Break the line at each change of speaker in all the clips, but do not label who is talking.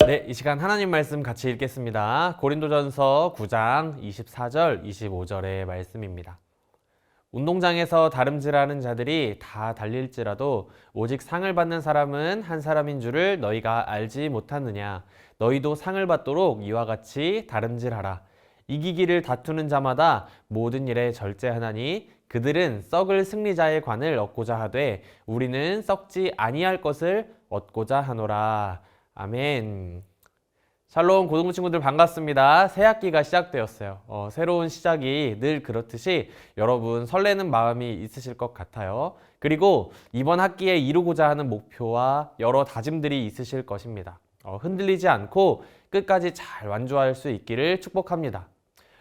네, 이 시간 하나님 말씀 같이 읽겠습니다. 고린도전서 9장 24절, 25절의 말씀입니다. 운동장에서 다름질하는 자들이 다 달릴지라도 오직 상을 받는 사람은 한 사람인 줄을 너희가 알지 못하느냐. 너희도 상을 받도록 이와 같이 다름질하라. 이기기를 다투는 자마다 모든 일에 절제하나니 그들은 썩을 승리자의 관을 얻고자 하되 우리는 썩지 아니할 것을 얻고자 하노라. 아멘. 샬롬 고등부 친구들 반갑습니다. 새 학기가 시작되었어요. 새로운 시작이 늘 그렇듯이 여러분 설레는 마음이 있으실 것 같아요. 그리고 이번 학기에 이루고자 하는 목표와 여러 다짐들이 있으실 것입니다. 흔들리지 않고 끝까지 잘 완주할 수 있기를 축복합니다.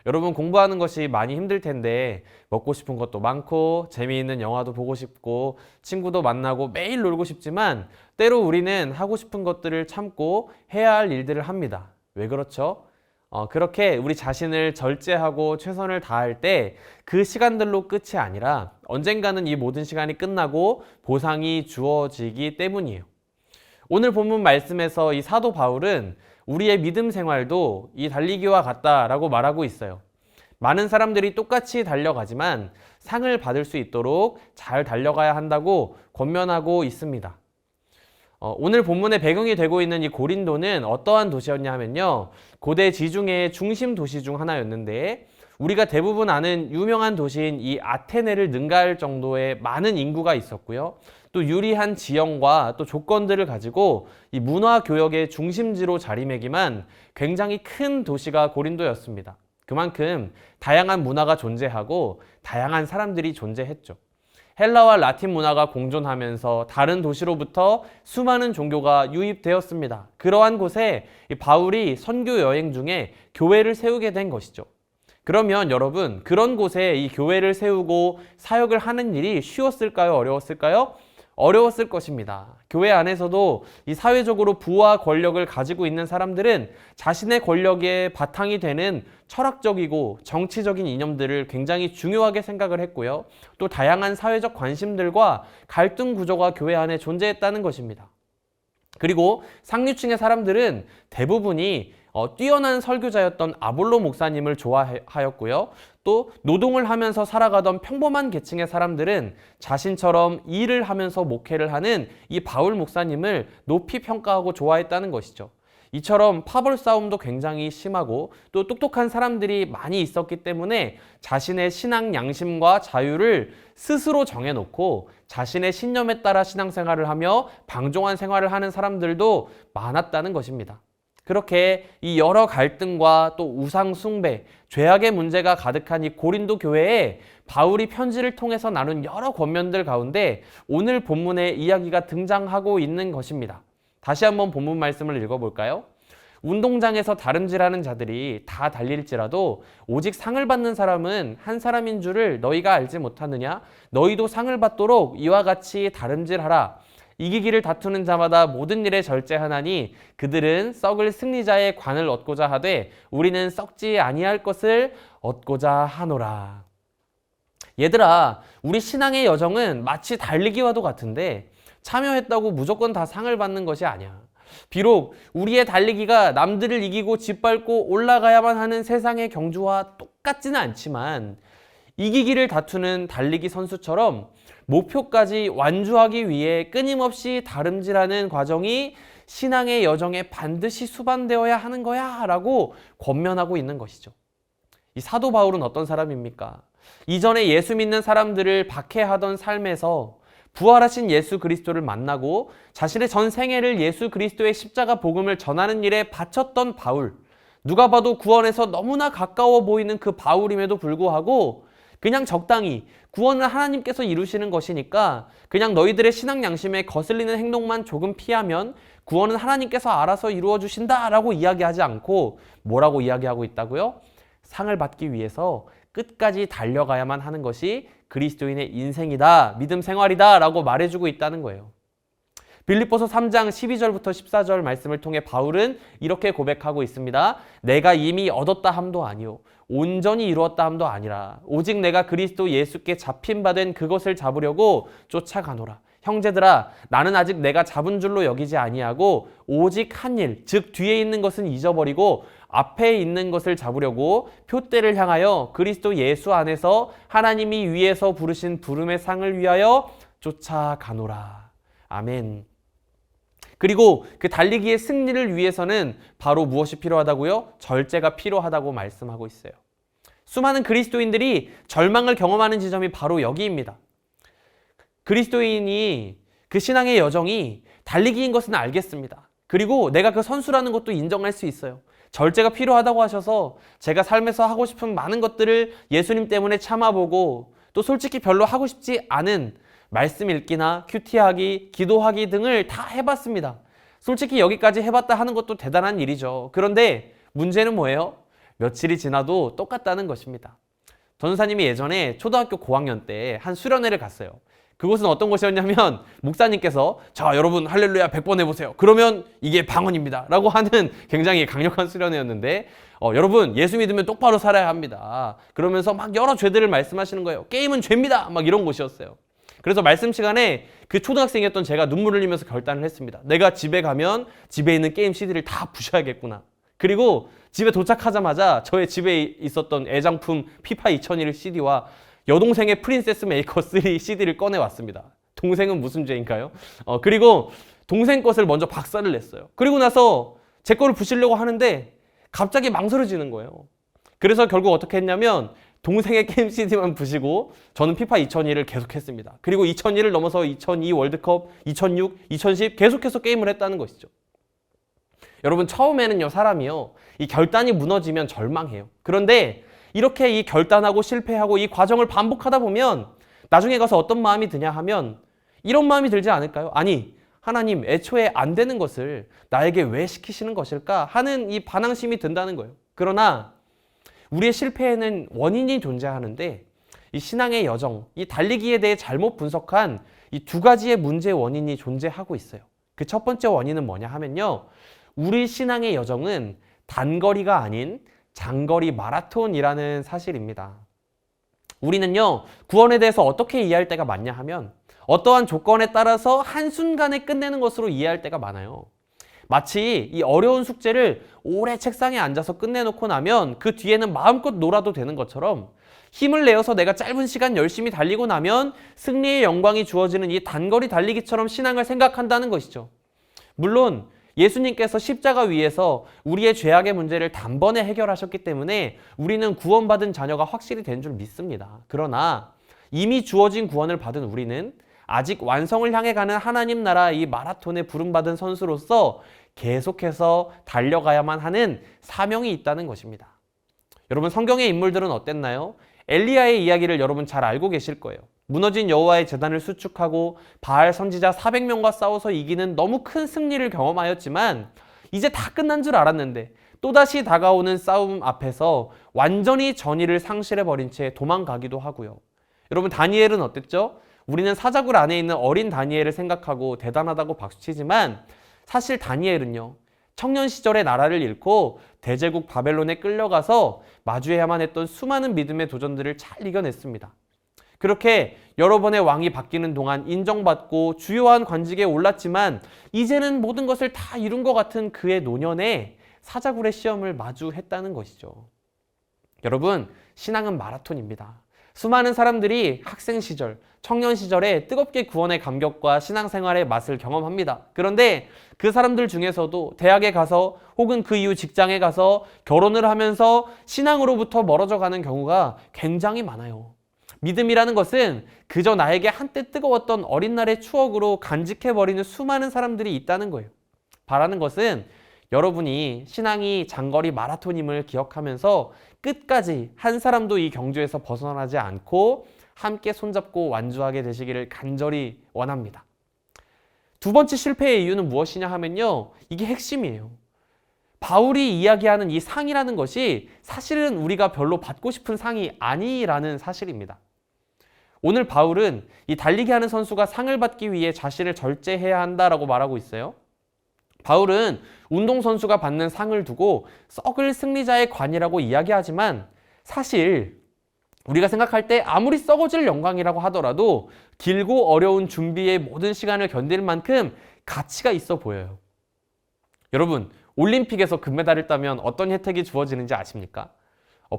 여러분 공부하는 것이 많이 힘들 텐데 먹고 싶은 것도 많고 재미있는 영화도 보고 싶고 친구도 만나고 매일 놀고 싶지만 때로 우리는 하고 싶은 것들을 참고 해야 할 일들을 합니다. 왜 그렇죠? 그렇게 우리 자신을 절제하고 최선을 다할 때 그 시간들로 끝이 아니라 언젠가는 이 모든 시간이 끝나고 보상이 주어지기 때문이에요. 오늘 본문 말씀에서 이 사도 바울은 우리의 믿음 생활도 이 달리기와 같다라고 말하고 있어요. 많은 사람들이 똑같이 달려가지만 상을 받을 수 있도록 잘 달려가야 한다고 권면하고 있습니다. 오늘 본문의 배경이 되고 있는 이 고린도는 어떠한 도시였냐 하면요. 고대 지중해의 중심 도시 중 하나였는데 우리가 대부분 아는 유명한 도시인 이 아테네를 능가할 정도의 많은 인구가 있었고요. 또 유리한 지형과 또 조건들을 가지고 이 문화 교역의 중심지로 자리매김한 굉장히 큰 도시가 고린도였습니다. 그만큼 다양한 문화가 존재하고 다양한 사람들이 존재했죠. 헬라와 라틴 문화가 공존하면서 다른 도시로부터 수많은 종교가 유입되었습니다. 그러한 곳에 바울이 선교 여행 중에 교회를 세우게 된 것이죠. 그러면 여러분, 그런 곳에 이 교회를 세우고 사역을 하는 일이 쉬웠을까요? 어려웠을까요? 어려웠을 것입니다. 교회 안에서도 이 사회적으로 부와 권력을 가지고 있는 사람들은 자신의 권력의 바탕이 되는 철학적이고 정치적인 이념들을 굉장히 중요하게 생각을 했고요. 또 다양한 사회적 관심들과 갈등 구조가 교회 안에 존재했다는 것입니다. 그리고 상류층의 사람들은 대부분이 뛰어난 설교자였던 아볼로 목사님을 좋아하였고요. 또 노동을 하면서 살아가던 평범한 계층의 사람들은 자신처럼 일을 하면서 목회를 하는 이 바울 목사님을 높이 평가하고 좋아했다는 것이죠. 이처럼 파벌 싸움도 굉장히 심하고 또 똑똑한 사람들이 많이 있었기 때문에 자신의 신앙 양심과 자유를 스스로 정해놓고 자신의 신념에 따라 신앙생활을 하며 방종한 생활을 하는 사람들도 많았다는 것입니다. 그렇게 이 여러 갈등과 또 우상 숭배, 죄악의 문제가 가득한 이 고린도 교회에 바울이 편지를 통해서 나눈 여러 권면들 가운데 오늘 본문의 이야기가 등장하고 있는 것입니다. 다시 한번 본문 말씀을 읽어볼까요? 운동장에서 다름질하는 자들이 다 달릴지라도 오직 상을 받는 사람은 한 사람인 줄을 너희가 알지 못하느냐? 너희도 상을 받도록 이와 같이 다름질하라. 이기기를 다투는 자마다 모든 일에 절제하나니 그들은 썩을 승리자의 관을 얻고자 하되 우리는 썩지 아니할 것을 얻고자 하노라. 얘들아, 우리 신앙의 여정은 마치 달리기와도 같은데 참여했다고 무조건 다 상을 받는 것이 아니야. 비록 우리의 달리기가 남들을 이기고 짓밟고 올라가야만 하는 세상의 경주와 똑같지는 않지만 이기기를 다투는 달리기 선수처럼 목표까지 완주하기 위해 끊임없이 다름질하는 과정이 신앙의 여정에 반드시 수반되어야 하는 거야 라고 권면하고 있는 것이죠. 이 사도 바울은 어떤 사람입니까? 이전에 예수 믿는 사람들을 박해하던 삶에서 부활하신 예수 그리스도를 만나고 자신의 전 생애를 예수 그리스도의 십자가 복음을 전하는 일에 바쳤던 바울. 누가 봐도 구원에서 너무나 가까워 보이는 그 바울임에도 불구하고 그냥 적당히 구원을 하나님께서 이루시는 것이니까 그냥 너희들의 신앙 양심에 거슬리는 행동만 조금 피하면 구원은 하나님께서 알아서 이루어 주신다라고 이야기하지 않고 뭐라고 이야기하고 있다고요? 상을 받기 위해서 끝까지 달려가야만 하는 것이 그리스도인의 인생이다, 믿음 생활이다 라고 말해주고 있다는 거예요. 빌립보서 3장 12절부터 14절 말씀을 통해 바울은 이렇게 고백하고 있습니다. 내가 이미 얻었다 함도 아니요 온전히 이루었다 함도 아니라 오직 내가 그리스도 예수께 잡힌 바 된 그것을 잡으려고 쫓아가노라. 형제들아, 나는 아직 내가 잡은 줄로 여기지 아니하고 오직 한 일, 즉 뒤에 있는 것은 잊어버리고 앞에 있는 것을 잡으려고 표대를 향하여 그리스도 예수 안에서 하나님이 위에서 부르신 부름의 상을 위하여 쫓아가노라. 아멘. 그리고 그 달리기의 승리를 위해서는 바로 무엇이 필요하다고요? 절제가 필요하다고 말씀하고 있어요. 수많은 그리스도인들이 절망을 경험하는 지점이 바로 여기입니다. 그리스도인이 그 신앙의 여정이 달리기인 것은 알겠습니다. 그리고 내가 그 선수라는 것도 인정할 수 있어요. 절제가 필요하다고 하셔서 제가 삶에서 하고 싶은 많은 것들을 예수님 때문에 참아보고 또 솔직히 별로 하고 싶지 않은 말씀 읽기나 큐티하기, 기도하기 등을 다 해봤습니다. 솔직히 여기까지 해봤다 하는 것도 대단한 일이죠. 그런데 문제는 뭐예요? 며칠이 지나도 똑같다는 것입니다. 전도사님이 예전에 초등학교 고학년 때 한 수련회를 갔어요. 그곳은 어떤 곳이었냐면 목사님께서 자 여러분 할렐루야 100번 해보세요. 그러면 이게 방언입니다 라고 하는 굉장히 강력한 수련회였는데 여러분 예수 믿으면 똑바로 살아야 합니다. 그러면서 막 여러 죄들을 말씀하시는 거예요. 게임은 죄입니다 막 이런 곳이었어요. 그래서 말씀 시간에 그 초등학생이었던 제가 눈물을 흘리면서 결단을 했습니다. 내가 집에 가면 집에 있는 게임 CD를 다 부셔야겠구나. 그리고 집에 도착하자마자 저의 집에 있었던 애장품 피파 2001 CD와 여동생의 프린세스 메이커 3 CD를 꺼내왔습니다. 동생은 무슨 죄인가요? 그리고 동생 것을 먼저 박살을 냈어요. 그리고 나서 제 거를 부시려고 하는데 갑자기 망설여지는 거예요. 그래서 결국 어떻게 했냐면 동생의 게임 CD만 부시고 저는 피파 2002를 계속했습니다. 그리고 2002를 넘어서 2002 월드컵, 2006, 2010 계속해서 게임을 했다는 것이죠. 여러분 처음에는요 사람이요 이 결단이 무너지면 절망해요. 그런데 이렇게 이 결단하고 실패하고 이 과정을 반복하다 보면 나중에 가서 어떤 마음이 드냐 하면 이런 마음이 들지 않을까요? 아니 하나님 애초에 안 되는 것을 나에게 왜 시키시는 것일까 하는 이 반항심이 든다는 거예요. 그러나 우리의 실패에는 원인이 존재하는데 이 신앙의 여정, 이 달리기에 대해 잘못 분석한 이 두 가지의 문제의 원인이 존재하고 있어요. 그 첫 번째 원인은 뭐냐 하면요. 우리 신앙의 여정은 단거리가 아닌 장거리 마라톤이라는 사실입니다. 우리는요, 구원에 대해서 어떻게 이해할 때가 많냐 하면 어떠한 조건에 따라서 한순간에 끝내는 것으로 이해할 때가 많아요. 마치 이 어려운 숙제를 오래 책상에 앉아서 끝내놓고 나면 그 뒤에는 마음껏 놀아도 되는 것처럼 힘을 내어서 내가 짧은 시간 열심히 달리고 나면 승리의 영광이 주어지는 이 단거리 달리기처럼 신앙을 생각한다는 것이죠. 물론 예수님께서 십자가 위에서 우리의 죄악의 문제를 단번에 해결하셨기 때문에 우리는 구원받은 자녀가 확실히 된 줄 믿습니다. 그러나 이미 주어진 구원을 받은 우리는 아직 완성을 향해 가는 하나님 나라 이 마라톤에 부름받은 선수로서 계속해서 달려가야만 하는 사명이 있다는 것입니다. 여러분 성경의 인물들은 어땠나요? 엘리야의 이야기를 여러분 잘 알고 계실 거예요. 무너진 여호와의 제단을 수축하고 바알 선지자 400명과 싸워서 이기는 너무 큰 승리를 경험하였지만 이제 다 끝난 줄 알았는데 또다시 다가오는 싸움 앞에서 완전히 전의를 상실해버린 채 도망가기도 하고요. 여러분 다니엘은 어땠죠? 우리는 사자굴 안에 있는 어린 다니엘을 생각하고 대단하다고 박수치지만 사실 다니엘은요. 청년 시절의 나라를 잃고 대제국 바벨론에 끌려가서 마주해야만 했던 수많은 믿음의 도전들을 잘 이겨냈습니다. 그렇게 여러 번의 왕이 바뀌는 동안 인정받고 주요한 관직에 올랐지만 이제는 모든 것을 다 이룬 것 같은 그의 노년에 사자굴의 시험을 마주했다는 것이죠. 여러분, 신앙은 마라톤입니다. 수많은 사람들이 학생 시절, 청년 시절에 뜨겁게 구원의 감격과 신앙생활의 맛을 경험합니다. 그런데 그 사람들 중에서도 대학에 가서 혹은 그 이후 직장에 가서 결혼을 하면서 신앙으로부터 멀어져 가는 경우가 굉장히 많아요. 믿음이라는 것은 그저 나에게 한때 뜨거웠던 어린 날의 추억으로 간직해버리는 수많은 사람들이 있다는 거예요. 바라는 것은 여러분이 신앙이 장거리 마라톤임을 기억하면서 끝까지 한 사람도 이 경주에서 벗어나지 않고 함께 손잡고 완주하게 되시기를 간절히 원합니다. 두 번째 실패의 이유는 무엇이냐 하면요. 이게 핵심이에요. 바울이 이야기하는 이 상이라는 것이 사실은 우리가 별로 받고 싶은 상이 아니라는 사실입니다. 오늘 바울은 이 달리기 하는 선수가 상을 받기 위해 자신을 절제해야 한다라고 말하고 있어요. 바울은 운동선수가 받는 상을 두고 썩을 승리자의 관이라고 이야기하지만 사실 우리가 생각할 때 아무리 썩어질 영광이라고 하더라도 길고 어려운 준비의 모든 시간을 견딜 만큼 가치가 있어 보여요. 여러분, 올림픽에서 금메달을 따면 어떤 혜택이 주어지는지 아십니까?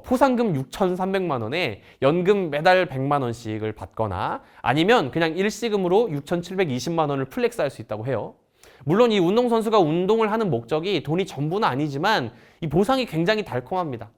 포상금 6,300만 원에 연금 매달 100만 원씩을 받거나 아니면 그냥 일시금으로 6,720만 원을 플렉스할 수 있다고 해요. 물론 이 운동선수가 운동을 하는 목적이 돈이 전부는 아니지만 이 보상이 굉장히 달콤합니다.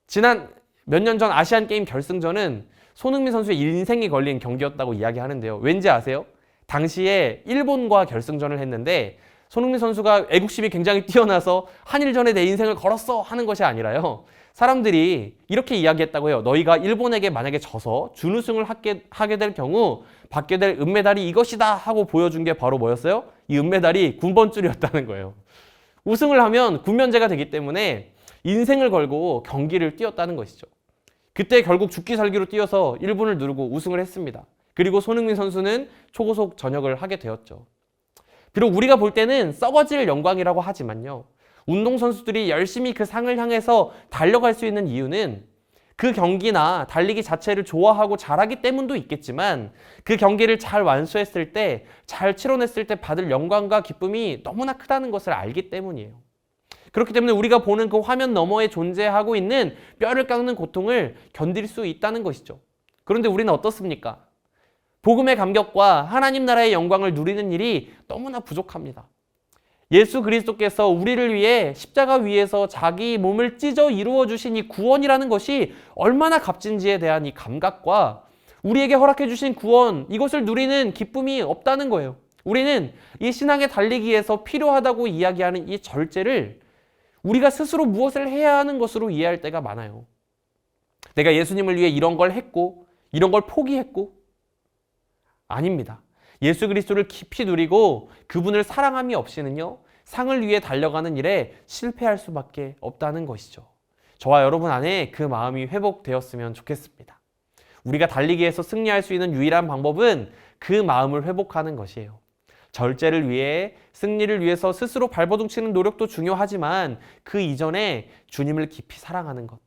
지난 몇 년 전 아시안게임 결승전은 손흥민 선수의 인생이 걸린 경기였다고 이야기하는데요. 왠지 아세요? 당시에 일본과 결승전을 했는데 손흥민 선수가 애국심이 굉장히 뛰어나서 한일전에 내 인생을 걸었어 하는 것이 아니라요. 사람들이 이렇게 이야기했다고 해요. 너희가 일본에게 만약에 져서 준우승을 하게 될 경우 받게 될 은메달이 이것이다 하고 보여준 게 바로 뭐였어요? 이 은메달이 군번줄이었다는 거예요. 우승을 하면 군면제가 되기 때문에 인생을 걸고 경기를 뛰었다는 것이죠. 그때 결국 죽기 살기로 뛰어서 일본을 누르고 우승을 했습니다. 그리고 손흥민 선수는 초고속 전역을 하게 되었죠. 비록 우리가 볼 때는 썩어질 영광이라고 하지만요. 운동선수들이 열심히 그 상을 향해서 달려갈 수 있는 이유는 그 경기나 달리기 자체를 좋아하고 잘하기 때문도 있겠지만 그 경기를 잘 완수했을 때, 잘 치러냈을 때 받을 영광과 기쁨이 너무나 크다는 것을 알기 때문이에요. 그렇기 때문에 우리가 보는 그 화면 너머에 존재하고 있는 뼈를 깎는 고통을 견딜 수 있다는 것이죠. 그런데 우리는 어떻습니까? 복음의 감격과 하나님 나라의 영광을 누리는 일이 너무나 부족합니다. 예수 그리스도께서 우리를 위해 십자가 위에서 자기 몸을 찢어 이루어 주신 이 구원이라는 것이 얼마나 값진지에 대한 이 감각과 우리에게 허락해 주신 구원, 이것을 누리는 기쁨이 없다는 거예요. 우리는 이 신앙의 달리기에서 필요하다고 이야기하는 이 절제를 우리가 스스로 무엇을 해야 하는 것으로 이해할 때가 많아요. 내가 예수님을 위해 이런 걸 했고 이런 걸 포기했고 아닙니다. 예수 그리스도를 깊이 누리고 그분을 사랑함이 없이는요, 상을 위해 달려가는 일에 실패할 수밖에 없다는 것이죠. 저와 여러분 안에 그 마음이 회복되었으면 좋겠습니다. 우리가 달리기에서 승리할 수 있는 유일한 방법은 그 마음을 회복하는 것이에요. 절제를 위해, 승리를 위해서 스스로 발버둥치는 노력도 중요하지만 그 이전에 주님을 깊이 사랑하는 것.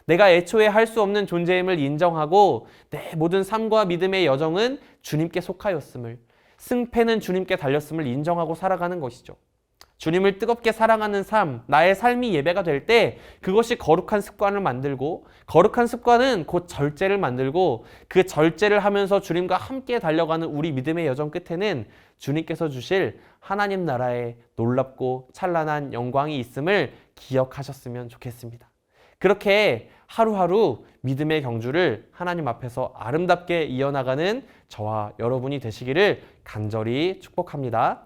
내가 애초에 할 수 없는 존재임을 인정하고 내 모든 삶과 믿음의 여정은 주님께 속하였음을, 승패는 주님께 달렸음을 인정하고 살아가는 것이죠. 주님을 뜨겁게 사랑하는 삶, 나의 삶이 예배가 될 때 그것이 거룩한 습관을 만들고, 거룩한 습관은 곧 절제를 만들고, 그 절제를 하면서 주님과 함께 달려가는 우리 믿음의 여정 끝에는 주님께서 주실 하나님 나라의 놀랍고 찬란한 영광이 있음을 기억하셨으면 좋겠습니다. 그렇게 하루하루 믿음의 경주를 하나님 앞에서 아름답게 이어나가는 저와 여러분이 되시기를 간절히 축복합니다.